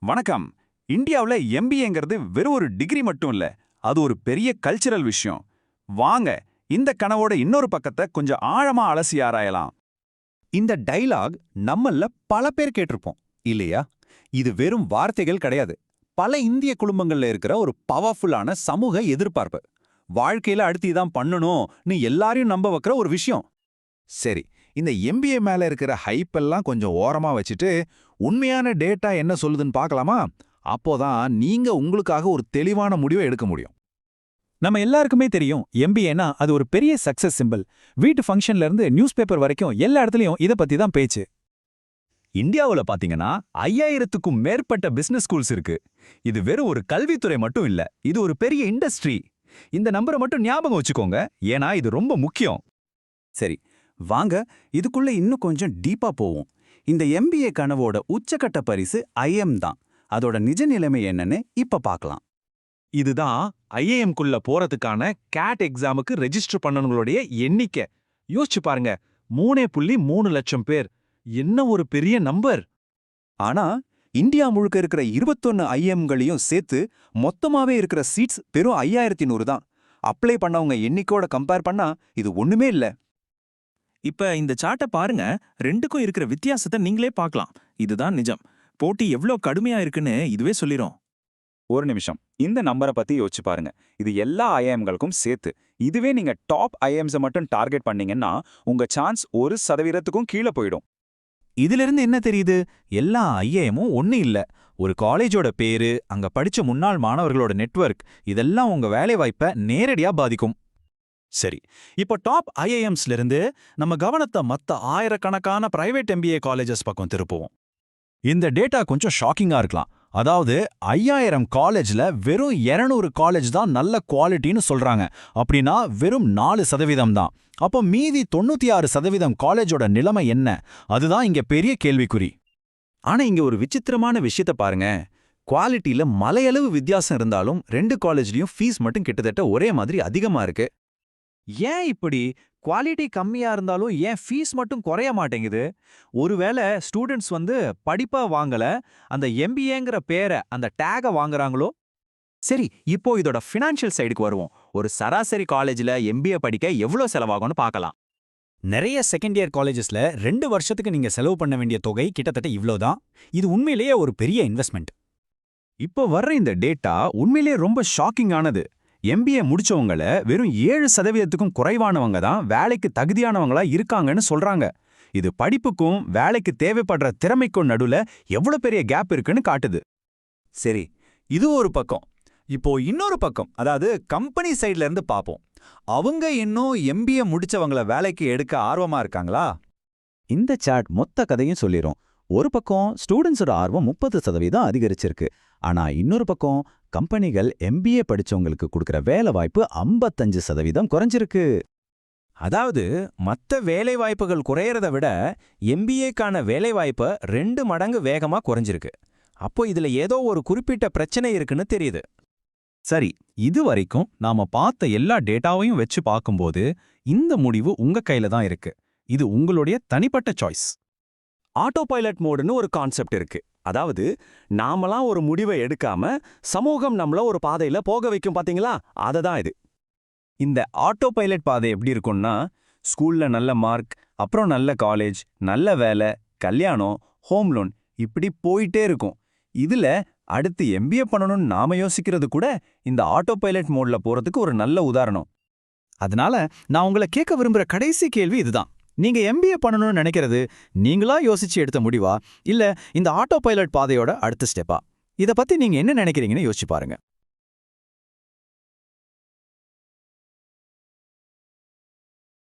வணக்கம். இந்தியாவுல எம்பிஏங்கிறது வெறும் ஒரு டிகிரி மட்டும் இல்ல, அது ஒரு பெரிய கல்ச்சரல் விஷயம். வாங்க, இந்த கனவோட இன்னொரு பக்கத்தை கொஞ்சம் ஆழமா அலசி ஆராயலாம். இந்த டயலாக் நம்மள பல பேர் கேட்டிருப்போம் இல்லையா? இது வெறும் வார்த்தைகள் கிடையாது. பல இந்திய குடும்பங்கள்ல இருக்கிற ஒரு பவர்ஃபுல்லான சமூக எதிர்பார்ப்பு. வாழ்க்கையில அடுத்து இதான் பண்ணணும்னு எல்லாரையும் நம்ப வைக்கிற ஒரு விஷயம். சரி, இந்த எம்பிஏ மேல இருக்கிற ஹைப் எல்லாம் கொஞ்சம் ஓரமா வச்சுட்டு உண்மையான டேட்டா என்ன சொல்லுதுன்னு பார்க்கலாமா? அப்போதான் நீங்க உங்களுக்காக ஒரு தெளிவான முடிவை எடுக்க முடியும். நம்ம எல்லாருக்குமே தெரியும் எம்பிஏனா அது ஒரு பெரிய சக்சஸ் சிம்பிள். வீட்டு ஃபங்க்ஷன்ல இருந்து நியூஸ் பேப்பர் வரைக்கும் எல்லா இடத்துலயும் இத பத்தி தான் பேச்சு. இந்தியாவுல பாத்தீங்கன்னா 5000க்கும் மேற்பட்ட பிசினஸ் ஸ்கூல்ஸ் இருக்கு. இது வெறும் ஒரு கல்வித்துறை மட்டும் இல்ல, இது ஒரு பெரிய இண்டஸ்ட்ரி. இந்த நம்பரை மட்டும் ஞாபகம் வச்சுக்கோங்க, ஏன்னா இது ரொம்ப முக்கியம். சரி, வாங்க இதுக்குள்ள இன்னும் கொஞ்சம் டீப்பா போவோம். இந்த எம்பிஏ கனவோட உச்சக்கட்ட பரிசு ஐஎம் தான். அதோட நிஜ நிலைமை என்னன்னு இப்ப பார்க்கலாம். இதுதான் ஐஏஎம்குள்ள போறதுக்கான கேட் எக்ஸாமுக்கு ரெஜிஸ்டர் பண்ணவங்களுடைய எண்ணிக்கை. யோசிச்சு பாருங்க, 3.3 லட்சம் பேர். என்ன ஒரு பெரிய நம்பர்! ஆனா இந்தியா முழுக்க இருக்கிற 21 ஐஎம்களையும் சேர்த்து மொத்தமாவே இருக்கிற சீட்ஸ் வெறும் 5100 தான். அப்ளை பண்ணவங்க எண்ணிக்கையோட கம்பேர் பண்ணா இது ஒண்ணுமே இல்ல. இப்ப இந்த சார்ட்டை பாருங்க, ரெண்டுக்கும் இருக்கிற வித்தியாசத்தை நீங்களே பார்க்கலாம். இதுதான் நிஜம். போட்டி எவ்ளோ கடுமையா இருக்குன்னு இதுவே சொல்லிரும். ஒரு நிமிஷம், இந்த நம்பரை பத்தி யோசிச்சு பாருங்க. இது எல்லா ஐஎம்களுக்கும் சேர்த்து. இதுவே நீங்க டாப் ஐஎம்ஸை மட்டும் டார்கெட் பண்ணீங்கன்னா உங்க சான்ஸ் 1% கீழே போயிடும். இதிலிருந்து என்ன தெரியுது? எல்லா ஐஏஎமும் ஒண்ணு இல்ல. ஒரு காலேஜோட பேரு, அங்க படிச்ச முன்னாள் மாணவர்களோட நெட்வொர்க், இதெல்லாம் உங்க வேலைவாய்ப்பை நேரடியா பாதிக்கும். சரி, இப்போ டாப் ஐஏஎம்ஸ்ல இருந்து நம்ம கவனத்தை மத்த ஆயிரக்கணக்கான பிரைவேட் எம்பிஏ காலேஜஸ் பக்கம் திருப்புவோம். இந்த டேட்டா கொஞ்சம் ஷாக்கிங்கா இருக்கலாம். அதாவது 5000 காலேஜ்ல வெறும் 200 காலேஜ் தான் நல்ல குவாலிட்டின்னு சொல்றாங்க. அப்படின்னா வெறும் 4% தான். அப்போ மீதி 96% காலேஜோட நிலைமை என்ன? அதுதான் இங்க பெரிய கேள்விக்குறி. ஆனா இங்க ஒரு விசித்திரமான விஷயத்த பாருங்க. குவாலிட்டியில மலையளவு வித்தியாசம் இருந்தாலும் 2 காலேஜ்லயும் ஃபீஸ் மட்டும் கிட்டத்தட்ட ஒரே மாதிரி அதிகமா இருக்கு. ஏன் இப்படி? குவாலிட்டி கம்மியா இருந்தாலும் ஏன் ஃபீஸ் மட்டும் குறைய மாட்டேங்குது? ஒருவேளை ஸ்டூடெண்ட்ஸ் படிப்பா வாங்கல, அந்த எம்பிஏங்கிற பேரை, அந்த டேக வாங்குறாங்களோ? சரி, இப்போ இதோட ஃபினான்ஷியல் சைடுக்கு வருவோம். ஒரு சராசரி காலேஜ்ல எம்பிஏ படிக்க எவ்வளோ செலவாகும்னு பார்க்கலாம். நிறைய செகண்ட் இயர் காலேஜஸ்ல 2 வருஷத்துக்கு நீங்க செலவு பண்ண வேண்டிய தொகை கிட்டத்தட்ட இவ்ளோதான். இது உண்மையிலேயே ஒரு பெரிய இன்வெஸ்ட்மெண்ட். இப்போ வர்ற இந்த டேட்டா உண்மையிலேயே ரொம்ப ஷாக்கிங்கானது. எம்பிஏ முடிச்சவங்கள வெறும் 7%க்கும் குறைவானவங்க தான் வேலைக்கு தகுதியானவங்களா இருக்காங்கன்னு சொல்றாங்க. இது படிப்புக்கும் வேலைக்கு தேவைப்படுற திறமைக்கும் நடுவுல எவ்வளவு பெரிய கேப் இருக்குன்னு காட்டுது. சரி, இது ஒரு பக்கம். இப்போ இன்னொரு பக்கம், அதாவது கம்பெனி சைட்ல இருந்து பாப்போம். அவங்க இன்னும் எம்பிஏ முடிச்சவங்கள வேலைக்கு எடுக்க ஆர்வமா இருக்காங்களா? இந்த சார்ட் மொத்த கதையும் சொல்லிரும். ஒரு பக்கம் ஸ்டூடெண்ட்ஸோட ஆர்வம் 30% அதிகரிச்சிருக்கு. ஆனா இன்னொரு பக்கம் கம்பெனிகள் எம்பிஏ படிச்சவங்களுக்கு கொடுக்கிற வேலை வாய்ப்பு 55% குறைஞ்சிருக்கு. அதாவது மத்த வேலை வாய்ப்புகள் குறையறத விட எம்பிஏக்கான வேலை வாய்ப்பு 2 மடங்கு வேகமா குறைஞ்சிருக்கு. அப்போ இதுல ஏதோ ஒரு குறிப்பிட்ட பிரச்சனை இருக்குன்னு தெரியுது. சரி, இது வரைக்கும் நாம பார்த்த எல்லா டேட்டாவையும் வச்சு பார்க்கும்போது இந்த முடிவு உங்க கையில தான் இருக்கு. இது உங்களுடைய தனிப்பட்ட சாய்ஸ். ஆட்டோ பைலட் மோடுன்னு ஒரு கான்செப்ட் இருக்கு. அதாவது நாமலாம் ஒரு முடிவை எடுக்காம சமூகம் நம்மள ஒரு பாதையில போக வைக்கும், பாத்தீங்களா? அததான் இது. இந்த ஆட்டோ பைலட் பாதை எப்படி இருக்கும்னா, ஸ்கூல்ல நல்ல மார்க், அப்புறம் நல்ல காலேஜ், நல்ல வேலை, கல்யாணம், ஹோம் லோன், இப்படி போயிட்டே இருக்கும். இதுல அடுத்து எம்பிஏ பண்ணணும்னு நாம யோசிக்கிறது கூட இந்த ஆட்டோ பைலட் மோட்ல போறதுக்கு ஒரு நல்ல உதாரணம். அதனால நான் உங்களை கேட்க விரும்புற கடைசி கேள்வி இதுதான். நீங்க எம்பிஏ பண்ணணும்னு நினைக்கிறது நீங்களா யோசிச்சு எடுத்த முடிவா, இல்ல இந்த ஆட்டோ பைலட் பாதையோட அடுத்த ஸ்டெப்பா? இத பத்தி நீங்க என்ன நினைக்கிறீங்கன்னு யோசிச்சு பாருங்க.